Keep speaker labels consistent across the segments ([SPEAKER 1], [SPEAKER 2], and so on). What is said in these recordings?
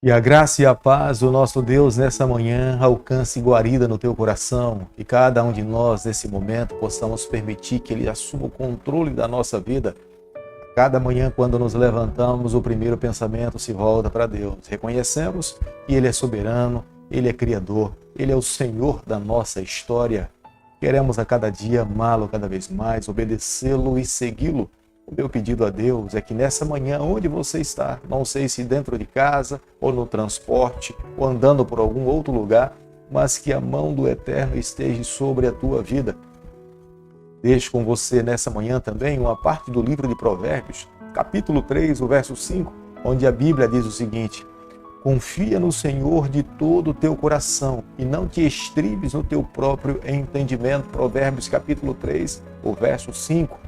[SPEAKER 1] E a graça e a paz do nosso Deus nessa manhã alcance guarida no teu coração. E cada um de nós, nesse momento, possamos permitir que Ele assuma o controle da nossa vida. Cada manhã, quando nos levantamos, o primeiro pensamento se volta para Deus. Reconhecemos que Ele é soberano, Ele é Criador, Ele é o Senhor da nossa história. Queremos a cada dia amá-lo cada vez mais, obedecê-lo e segui-lo. O meu pedido a Deus é que nessa manhã, onde você está, não sei se dentro de casa, ou no transporte, ou andando por algum outro lugar, mas que a mão do Eterno esteja sobre a tua vida. Deixo com você nessa manhã também uma parte do livro de Provérbios, capítulo 3, o verso 5, onde a Bíblia diz o seguinte: confia no Senhor de todo o teu coração e não te estribes no teu próprio entendimento. Provérbios capítulo 3, o verso 5.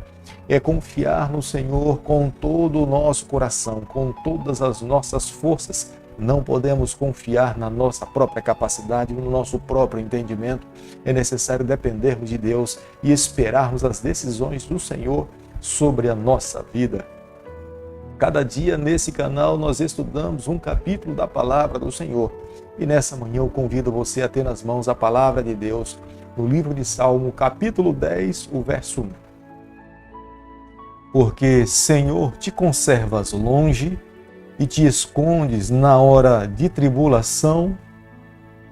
[SPEAKER 1] É confiar no Senhor com todo o nosso coração, com todas as nossas forças. Não podemos confiar na nossa própria capacidade, no nosso próprio entendimento. É necessário dependermos de Deus e esperarmos as decisões do Senhor sobre a nossa vida. Cada dia nesse canal nós estudamos um capítulo da palavra do Senhor. E nessa manhã eu convido você a ter nas mãos a palavra de Deus no livro de Salmo, capítulo 10, o verso 1. Porque, Senhor, te conservas longe e te escondes na hora de tribulação.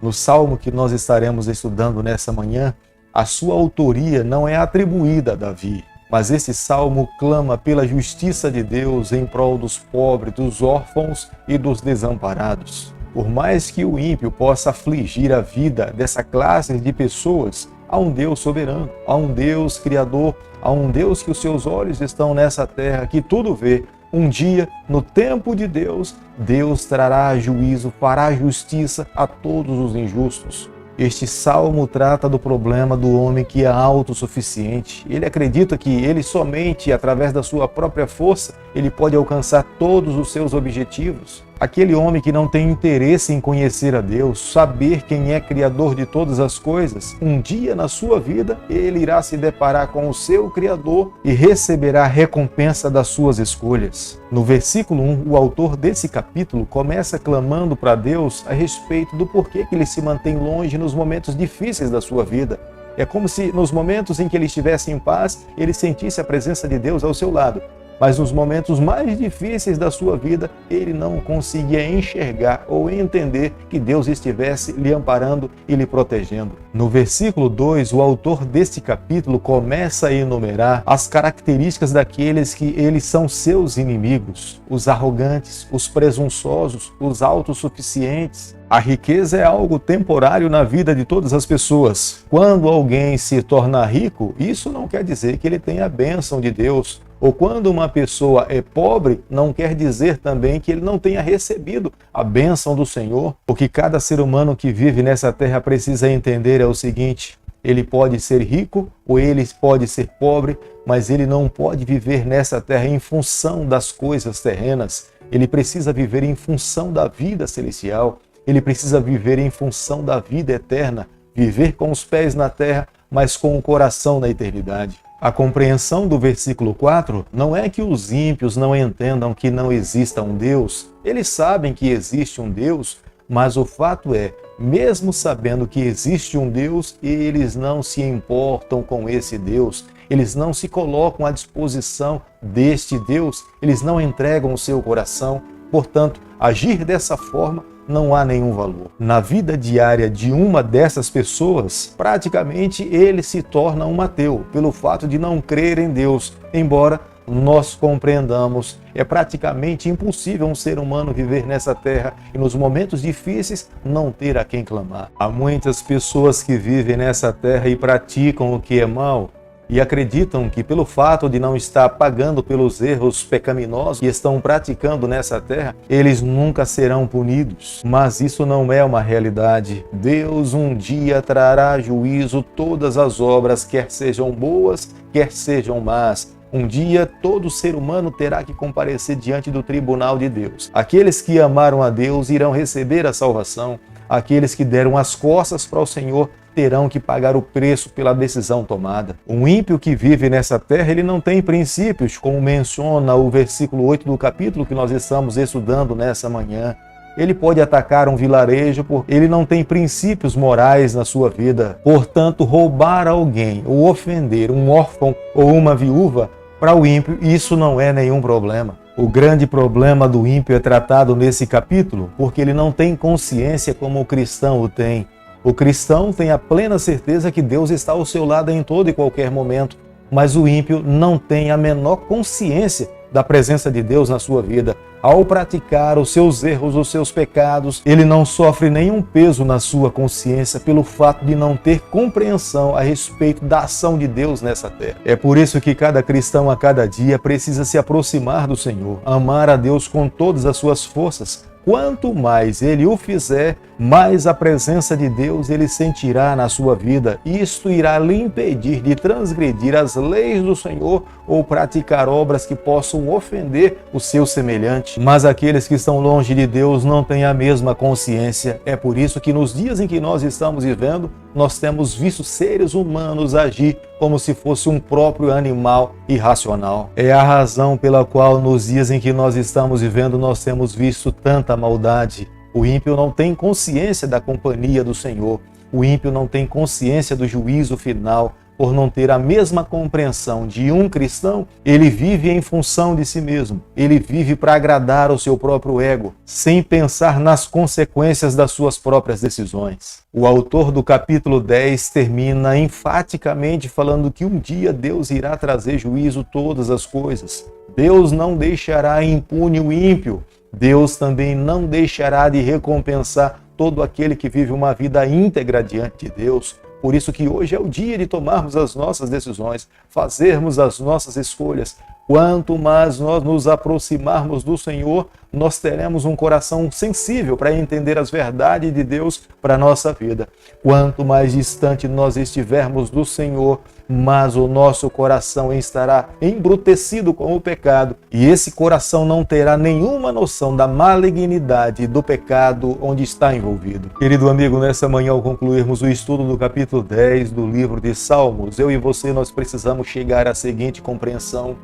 [SPEAKER 1] No salmo que nós estaremos estudando nessa manhã, a sua autoria não é atribuída a Davi, mas esse salmo clama pela justiça de Deus em prol dos pobres, dos órfãos e dos desamparados. Por mais que o ímpio possa afligir a vida dessa classe de pessoas, há um Deus soberano, há um Deus criador, há um Deus que os seus olhos estão nessa terra, que tudo vê. Um dia, no tempo de Deus, Deus trará juízo, fará justiça a todos os injustos. Este salmo trata do problema do homem que é autossuficiente. Ele acredita que ele somente, através da sua própria força, ele pode alcançar todos os seus objetivos. Aquele homem que não tem interesse em conhecer a Deus, saber quem é Criador de todas as coisas, um dia na sua vida ele irá se deparar com o seu Criador e receberá a recompensa das suas escolhas. No versículo 1, o autor desse capítulo começa clamando para Deus a respeito do porquê que ele se mantém longe nos momentos difíceis da sua vida. É como se nos momentos em que ele estivesse em paz, ele sentisse a presença de Deus ao seu lado. Mas nos momentos mais difíceis da sua vida, ele não conseguia enxergar ou entender que Deus estivesse lhe amparando e lhe protegendo. No versículo 2, o autor deste capítulo começa a enumerar as características daqueles que eles são seus inimigos: os arrogantes, os presunçosos, os autossuficientes. A riqueza é algo temporário na vida de todas as pessoas. Quando alguém se torna rico, isso não quer dizer que ele tenha a bênção de Deus. Ou quando uma pessoa é pobre, não quer dizer também que ele não tenha recebido a bênção do Senhor. O que cada ser humano que vive nessa terra precisa entender é o seguinte: ele pode ser rico ou ele pode ser pobre, mas ele não pode viver nessa terra em função das coisas terrenas. Ele precisa viver em função da vida celestial. Ele precisa viver em função da vida eterna, viver com os pés na terra, mas com o coração na eternidade. A compreensão do versículo 4 não é que os ímpios não entendam que não exista um Deus. Eles sabem que existe um Deus, mas o fato é, mesmo sabendo que existe um Deus, eles não se importam com esse Deus. Eles não se colocam à disposição deste Deus. Eles não entregam o seu coração. Portanto, agir dessa forma não há nenhum valor. Na vida diária de uma dessas pessoas, praticamente ele se torna um ateu, pelo fato de não crer em Deus. Embora nós compreendamos, é praticamente impossível um ser humano viver nessa terra e nos momentos difíceis não ter a quem clamar. Há muitas pessoas que vivem nessa terra e praticam o que é mal, e acreditam que pelo fato de não estar pagando pelos erros pecaminosos que estão praticando nessa terra, eles nunca serão punidos. Mas isso não é uma realidade. Deus um dia trará juízo todas as obras, quer sejam boas, quer sejam más. Um dia todo ser humano terá que comparecer diante do tribunal de Deus. Aqueles que amaram a Deus irão receber a salvação. Aqueles que deram as costas para o Senhor terão que pagar o preço pela decisão tomada. Um ímpio que vive nessa terra, ele não tem princípios, como menciona o versículo 8 do capítulo que nós estamos estudando nessa manhã. Ele pode atacar um vilarejo porque ele não tem princípios morais na sua vida. Portanto, roubar alguém ou ofender um órfão ou uma viúva, para o ímpio, isso não é nenhum problema. O grande problema do ímpio é tratado nesse capítulo porque ele não tem consciência como o cristão o tem. O cristão tem a plena certeza que Deus está ao seu lado em todo e qualquer momento, mas o ímpio não tem a menor consciência da presença de Deus na sua vida. Ao praticar os seus erros, os seus pecados, ele não sofre nenhum peso na sua consciência pelo fato de não ter compreensão a respeito da ação de Deus nessa terra. É por isso que cada cristão a cada dia precisa se aproximar do Senhor, amar a Deus com todas as suas forças. Quanto mais ele o fizer, mais a presença de Deus ele sentirá na sua vida. Isto irá lhe impedir de transgredir as leis do Senhor ou praticar obras que possam ofender o seu semelhante. Mas aqueles que estão longe de Deus não têm a mesma consciência. É por isso que nos dias em que nós estamos vivendo, nós temos visto seres humanos agir como se fosse um próprio animal irracional. É a razão pela qual nos dias em que nós estamos vivendo nós temos visto tanta maldade. O ímpio não tem consciência da companhia do Senhor. O ímpio não tem consciência do juízo final. Por não ter a mesma compreensão de um cristão, ele vive em função de si mesmo. Ele vive para agradar o seu próprio ego, sem pensar nas consequências das suas próprias decisões. O autor do capítulo 10 termina enfaticamente falando que um dia Deus irá trazer juízo todas as coisas. Deus não deixará impune o ímpio. Deus também não deixará de recompensar todo aquele que vive uma vida íntegra diante de Deus. Por isso que hoje é o dia de tomarmos as nossas decisões, fazermos as nossas escolhas. Quanto mais nós nos aproximarmos do Senhor, nós teremos um coração sensível para entender as verdades de Deus para a nossa vida. Quanto mais distante nós estivermos do Senhor, mais o nosso coração estará embrutecido com o pecado. E esse coração não terá nenhuma noção da malignidade do pecado onde está envolvido. Querido amigo, nessa manhã, ao concluirmos o estudo do capítulo 10 do livro de Salmos, eu e você, nós precisamos chegar à seguinte compreensão.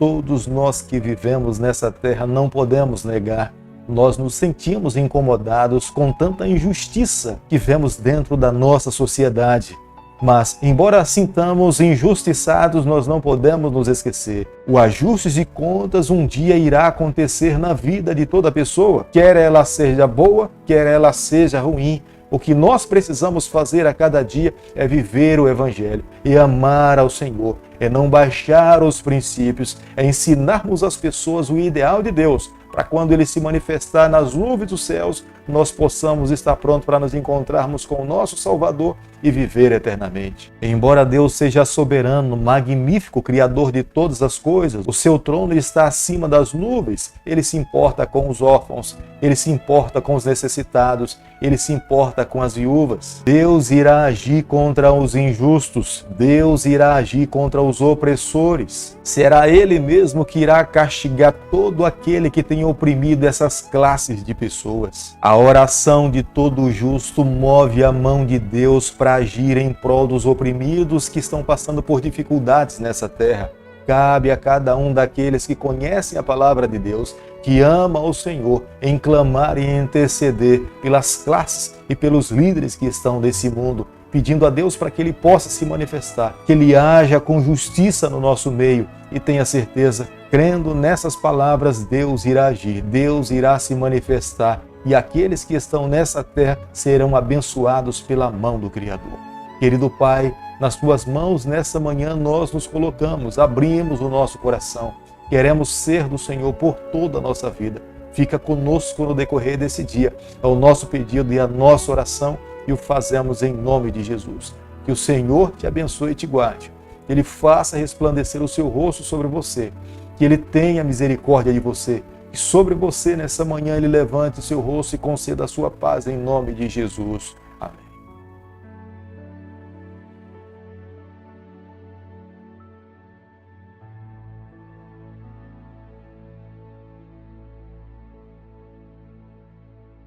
[SPEAKER 1] Todos nós que vivemos nessa terra não podemos negar. Nós nos sentimos incomodados com tanta injustiça que vemos dentro da nossa sociedade. Mas, embora sintamos injustiçados, nós não podemos nos esquecer. O ajuste de contas um dia irá acontecer na vida de toda pessoa, quer ela seja boa, quer ela seja ruim. O que nós precisamos fazer a cada dia é viver o Evangelho e amar ao Senhor, é não baixar os princípios, é ensinarmos às pessoas o ideal de Deus, para quando Ele se manifestar nas nuvens dos céus, nós possamos estar prontos para nos encontrarmos com o nosso Salvador e viver eternamente. Embora Deus seja soberano, magnífico, Criador de todas as coisas, o seu trono está acima das nuvens. Ele se importa com os órfãos, Ele se importa com os necessitados, Ele se importa com as viúvas. Deus irá agir contra os injustos, Deus irá agir contra os opressores. Será Ele mesmo que irá castigar todo aquele que tem oprimido essas classes de pessoas. A oração de todo justo move a mão de Deus para agir em prol dos oprimidos que estão passando por dificuldades nessa terra. Cabe a cada um daqueles que conhecem a palavra de Deus, que ama o Senhor, em clamar e interceder pelas classes e pelos líderes que estão desse mundo, pedindo a Deus para que Ele possa se manifestar, que Ele haja com justiça no nosso meio. E tenha certeza, crendo nessas palavras, Deus irá agir, Deus irá se manifestar, e aqueles que estão nessa terra serão abençoados pela mão do Criador. Querido Pai, nas Tuas mãos nessa manhã nós nos colocamos, abrimos o nosso coração, queremos ser do Senhor por toda a nossa vida. Fica conosco no decorrer desse dia, é o nosso pedido e a nossa oração, e o fazemos em nome de Jesus. Que o Senhor te abençoe e te guarde, que Ele faça resplandecer o seu rosto sobre você, que Ele tenha misericórdia de você, que sobre você nessa manhã Ele levante o seu rosto e conceda a sua paz em nome de Jesus.